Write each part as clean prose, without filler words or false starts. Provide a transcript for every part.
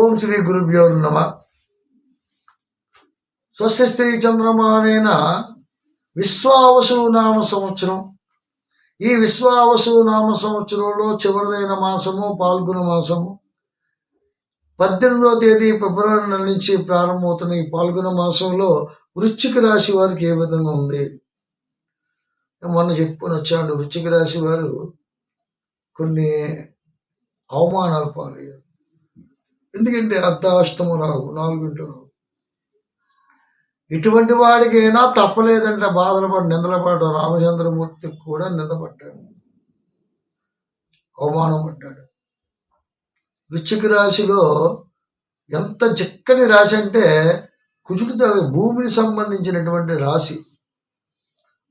ఓం శ్రీ గురుభ్యో నమ. స్వస్య స్త్రీ చంద్రమానేన విశ్వావసు నామ సంవత్సరం. ఈ విశ్వావసు నామ సంవత్సరంలో చివరిదైన మాసము పాల్గొన మాసము. 18వ తేదీ ఫిబ్రవరి నెల నుంచి ప్రారంభమవుతున్న ఈ పాల్గొన మాసంలో వృశ్చిక రాశి వారికి ఏ విధంగా ఉంది? మొన్న చెప్పుకొని వచ్చాడు, వృశ్చిక రాశి వారు కొన్ని అవమానాలు పాలయ్యారు. ఎందుకంటే అర్ధాష్టమ రావు, 4 రావు. ఇటువంటి వాడికైనా తప్పలేదంటే బాధలు పడి నిందల పడ్డాడు. రామచంద్రమూర్తికి కూడా నిందపడ్డాడు, అవమానం పడ్డాడు. వృశ్చిక రాశిలో ఎంత చిక్కని రాశి అంటే కుజుడు భూమికి సంబంధించినటువంటి రాశి.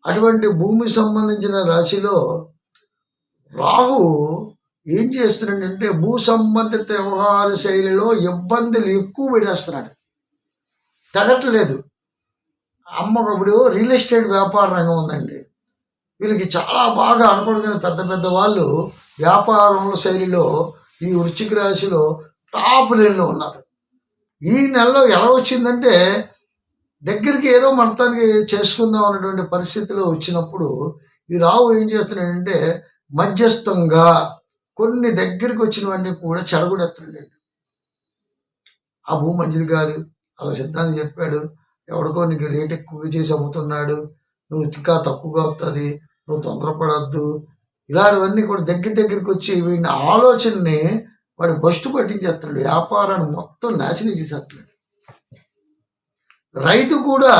అటువంటి భూమికి సంబంధించిన రాశిలో రాహు ఏం చేస్తున్నాడంటే భూ సంబంధిత వ్యవహార శైలిలో ఇబ్బందులు ఎక్కువ పెట్టేస్తున్నాడు, తగ్గట్లేదు. ఇప్పుడు రియల్ ఎస్టేట్ వ్యాపార రంగం ఉందండి, వీళ్ళకి చాలా బాగా అనుకూలంగా పెద్ద పెద్ద వాళ్ళు వ్యాపారంలో శైలిలో ఈ వృశ్చిక రాశిలో టాప్ లైన్లో ఉన్నారు. ఈ నెలలో ఎలా వచ్చిందంటే దగ్గరికి ఏదో మొత్తానికి చేసుకుందాం అన్నటువంటి పరిస్థితిలో వచ్చినప్పుడు ఈ రావు ఏం చేస్తున్నాడంటే మధ్యస్థంగా కొన్ని దగ్గరికి వచ్చినవన్నీ కూడా చెడగొడెత్తాడండి. ఆ భూమి మంచిది కాదు, అలా సిద్ధాంతం చెప్పాడు, ఎవరికో నీకు రేట్ ఎక్కువ చేసి అమ్ముతున్నాడు, నువ్వు ఇంకా తక్కువగా అవుతుంది, నువ్వు తొందరపడద్దు, ఇలాంటివన్నీ కూడా దగ్గరికి వచ్చి వీడిని ఆలోచనని వాడు బస్టు పట్టించేస్తున్నాడు, వ్యాపారాన్ని మొత్తం నాశనం చేసేస్తున్నాడు. రైతు కూడా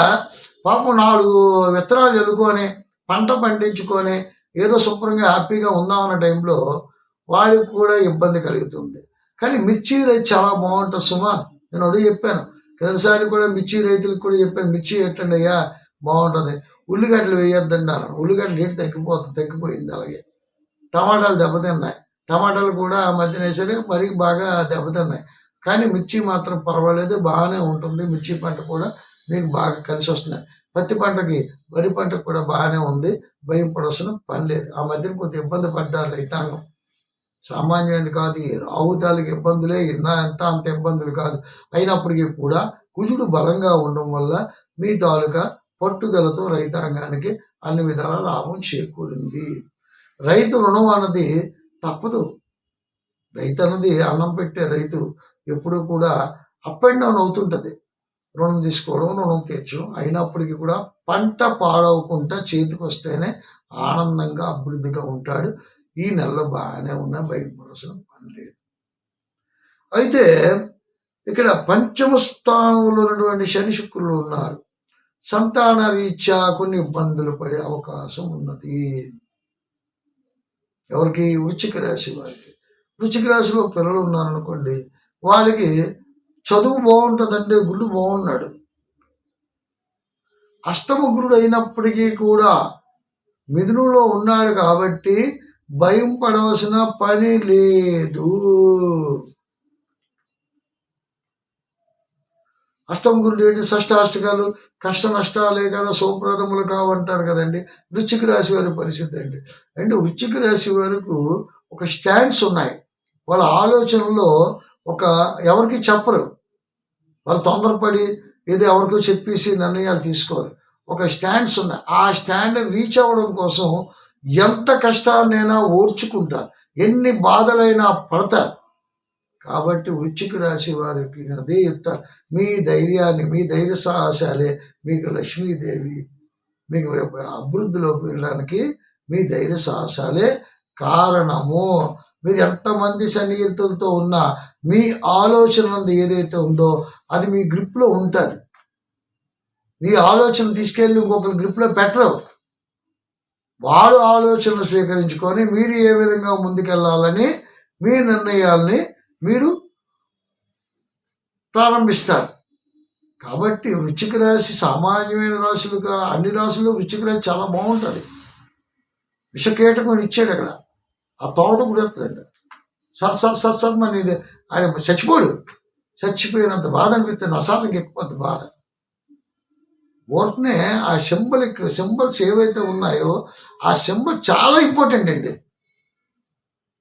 పాపం 4 విత్తనాలు చల్లుకొని పంట పండించుకొని ఏదో శుభ్రంగా హ్యాపీగా ఉందామన్న టైంలో వాడికి కూడా ఇబ్బంది కలుగుతుంది. కానీ మిర్చి రైతు చాలా బాగుంటుంది సుమా. నేను అడిగి చెప్పాను, కిందసారి కూడా మిర్చి రైతులకు కూడా చెప్పాను, మిర్చి పెట్టండి అయ్యా బాగుంటుంది, ఉల్లిగడ్డలు వేయొద్దండి అన్నాను. ఉల్లిగడ్డలు రేటు తగ్గిపోయింది. అలాగే టమాటాలు దెబ్బతిన్నాయి, టమాటాలు కూడా మధ్యన సరే మరీ బాగా దెబ్బతిన్నాయి. కానీ మిర్చి మాత్రం పర్వాలేదు, బాగానే ఉంటుంది. మిర్చి పంట కూడా మీకు బాగా కలిసి వస్తుంది. పత్తి పంటకి వరి పంటకు కూడా బాగానే ఉంది, భయం పడాల్సిన పని లేదు. ఆ మధ్యన కొంత ఇబ్బంది పడ్డారు రైతాంగం, సామాన్యమైనది కాదు. రావుతాలకి ఇబ్బందులే, అంత ఇబ్బందులు కాదు. అయినప్పటికీ కూడా కుజుడు బలంగా ఉండడం వల్ల మీ తాలూకా పట్టుదలతో రైతాంగానికి అన్ని విధాల లాభం చేకూరింది. రైతు రుణం అన్నది తప్పదు. రైతు అన్నది అన్నం పెట్టే రైతు ఎప్పుడూ కూడా అప్ అండ్ డౌన్ అవుతుంటుంది. రుణం తీసుకోవడం, రుణం తీర్చడం. అయినప్పటికీ కూడా పంట పాడవకుండా చేతికి వస్తేనే ఆనందంగా అభివృద్ధిగా ఉంటాడు. ఈ నెలలో బాగానే ఉన్నా భయపడాల్సిన పని లేదు. అయితే ఇక్కడ పంచమ స్థానంలో ఉన్నటువంటి శని శుక్రులు ఉన్నారు. సంతాన రీత్యా కొన్ని ఇబ్బందులు పడే అవకాశం ఉన్నది. ఎవరికి? వృశ్చిక రాశి వారికి. వృశ్చిక రాశిలో పిల్లలు ఉన్నారనుకోండి, వాళ్ళకి చదువు బాగుంటుందండి. గురుడు బాగున్నాడు, అష్టమ గురుడు అయినప్పటికీ కూడా మిథునంలో ఉన్నాడు కాబట్టి భయం పడవలసిన పని లేదు. అష్టమ గురుడు ఏంటి? షష్టాష్టకాలు కష్ట నష్టాలే కదా, సౌప్రదములు కావంటారు కదండి. వృశ్చిక రాశి వారి పరిస్థితి అండి. అంటే వృశ్చిక రాశి వారికి ఒక స్టాండ్స్ ఉన్నాయి. వాళ్ళ ఆలోచనలో ఎవరికి చెప్పరు, వాళ్ళు తొందరపడి ఏదో ఎవరికో చెప్పేసి నిర్ణయాలు తీసుకోరు. ఒక స్టాండ్స్ ఉన్నాయి. ఆ స్టాండ్ రీచ్ అవ్వడం కోసం ఎంత కష్టాన్నైనా ఓర్చుకుంటారు, ఎన్ని బాధలైనా పడతారు. కాబట్టి వృశ్చిక రాశి వారికి అదే చెప్తారు, మీ ధైర్యాన్ని, మీ ధైర్య సాహసాలే మీకు లక్ష్మీదేవి, మీకు అభివృద్ధిలోకి వెళ్ళడానికి మీ ధైర్య సాహసాలే కారణము. మీరు ఎంతమంది సన్నిహితులతో ఉన్నా మీ ఆలోచన ఏదైతే ఉందో అది మీ గ్రిప్లో ఉంటుంది. మీ ఆలోచన తీసుకెళ్ళి ఇంకొకరి గ్రిప్లో పెట్టరు. వాడు ఆలోచనలు స్వీకరించుకొని మీరు ఏ విధంగా ముందుకెళ్ళాలని మీ నిర్ణయాల్ని మీరు ప్రారంభిస్తారు. కాబట్టి వృశ్చిక రాశి సామాన్యమైన రాశులుగా అన్ని రాశులు వృశ్చిక రాశి చాలా బాగుంటుంది. విషకీటకం ఇచ్చాడు అక్కడ, ఆ తోట కూడా వస్తుందండి. సర్ మన ఇది ఆయన చచ్చిపోడు, చచ్చిపోయినంత బాధ అనిపిస్తే నసాలకి ఎక్కువ బాధ. ఊరికనే ఆ సింబల్స్ ఏవైతే ఉన్నాయో ఆ సింబల్ చాలా ఇంపార్టెంట్ అండి.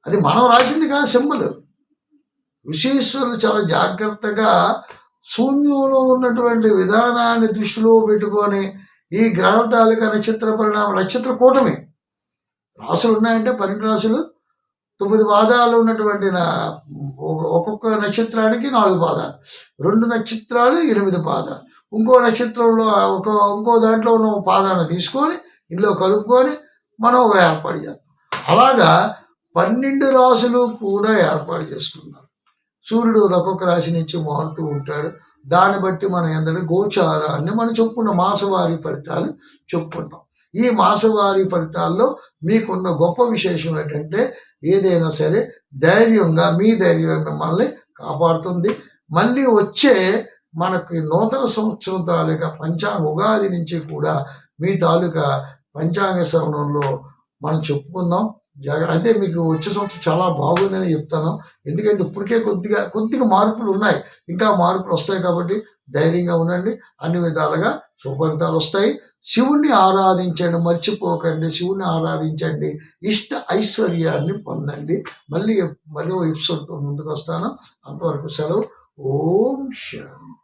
అది మనం రాసింది కాదు సింబల్. ఋషీశ్వరులు చాలా జాగ్రత్తగా శూన్యంలో ఉన్నటువంటి విధానాన్ని దృష్టిలో పెట్టుకొని ఈ గ్రహాల తాలూకా నక్షత్ర పరిణామం, నక్షత్ర కూటమి రాసులు ఉన్నాయంటే 12 రాసులు 9 పాదాలు ఉన్నటువంటి ఒక్కొక్క నక్షత్రానికి 4 పాదాలు, 2 నక్షత్రాలు 8 పాదాలు, ఇంకో నక్షత్రంలో ఇంకో దాంట్లో ఉన్న పాదాన్ని తీసుకొని ఇందులో కలుపుకొని మనం ఒక ఏర్పాటు చేస్తాం. అలాగా 12 రాసులు కూడా ఏర్పాటు చేసుకున్నాం. సూర్యుడు ఒక్కొక్క రాశి నుంచి మారుతూ ఉంటాడు. దాన్ని బట్టి మనం ఏంటంటే గోచారాన్ని మనం చెప్పుకున్న మాసవారీ ఫలితాలు చెప్పుకుంటాం. ఈ మాసవారీ ఫలితాల్లో మీకున్న గొప్ప విశేషం ఏంటంటే ఏదైనా సరే ధైర్యంగా, మీ ధైర్యం మిమ్మల్ని కాపాడుతుంది. మళ్ళీ వచ్చే మనకి నూతన సంవత్సరం తాలూకా పంచాంగ ఉగాది నుంచి కూడా మీ తాలూకా పంచాంగ శ్రవణంలో మనం చెప్పుకుందాం. అయితే మీకు వచ్చే సంవత్సరం చాలా బాగుందని చెప్తాను. ఎందుకంటే ఇప్పటికే కొద్దిగా మార్పులు ఉన్నాయి, ఇంకా మార్పులు వస్తాయి. కాబట్టి ధైర్యంగా ఉండండి, అన్ని విధాలుగా సుఫలితాలు వస్తాయి. శివుణ్ణి ఆరాధించండి, మర్చిపోకండి. శివుణ్ణి ఆరాధించండి, ఇష్ట ఐశ్వర్యాన్ని పొందండి. మళ్ళీ ఎపిసోడ్తో ముందుకు వస్తాను. అంతవరకు సెలవు. ఓం శాంతి.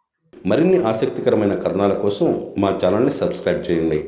మరిన్ని ఆసక్తికరమైన కథనాల కోసం మా ఛానల్ని సబ్స్క్రైబ్ చేయండి.